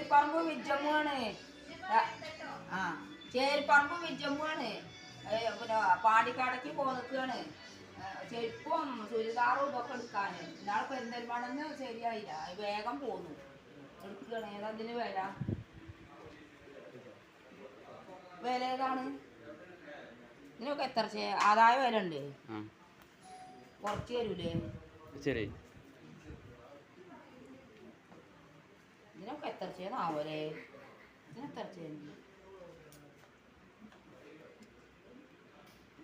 ചേരിപ്പറമ്പ് വിജമ്മുവാണ്. ആ ചേരിപ്പറമ്പ് വിജമ്മുവാണ്. പിന്നെ പാണ്ടിക്കാടേക്ക് പോന്നിക്കാണ്. ചെരുപ്പും ചുരിദാറും ഇതൊക്കെ എടുക്കാന്. ഇന്നാളെ പെരിന്തൽമണ്ണന്ന് ശരിയായില്ല, വേഗം പോന്നു എടുക്കുകയാണ്. ഏതതിന് വില ഏതാണ് ഇതിനൊക്കെ? എത്ര ആദായ വില ഉണ്ട്? കുറച്ച് തരൂലേ? ശരി. ഇതിനൊക്കെ എത്ര ചെയ്യുന്നാവൂലേ? ഇതിനെത്ര ചെയ്യുന്നു?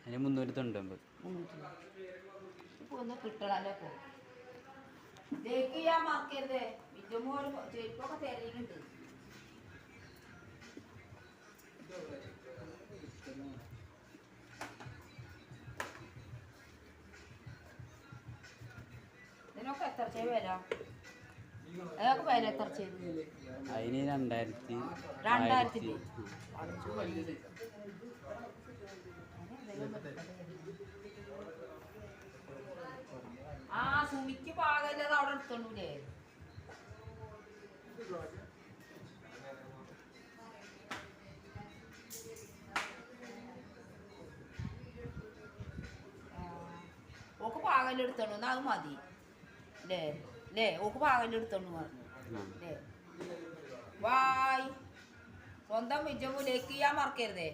അതിന് 390. ഇപ്പൊ ഒന്ന് കിട്ടണല്ലോ. ഇപ്പൊ ജയിക്ക് ചെയ്യാൻ മറക്കരുത്. വിജുമോ ജയിക്കൊക്കെ തരുന്നുണ്ട്. ഇതിനൊക്കെ എത്ര ചെയ്ത് വരാം? അതൊക്കെ വില എത്ര ചെയ്തു? അതിന് 2000. ആ സുമിക്ക് പാകല്ലത് അവിടെ എടുത്തോണ്ടൂലേ? ഓക്ക് പാകല്ല എടുത്തോണ്ടു. എന്നാ അത് മതി അല്ലേ? ഓക്ക് പാകല്ല എടുത്തോണ്ടു പറഞ്ഞു അല്ലേ? വായ് സ്വന്തം വിജയത്തിലേക്ക് ചെയ്യാൻ മറക്കരുതേ.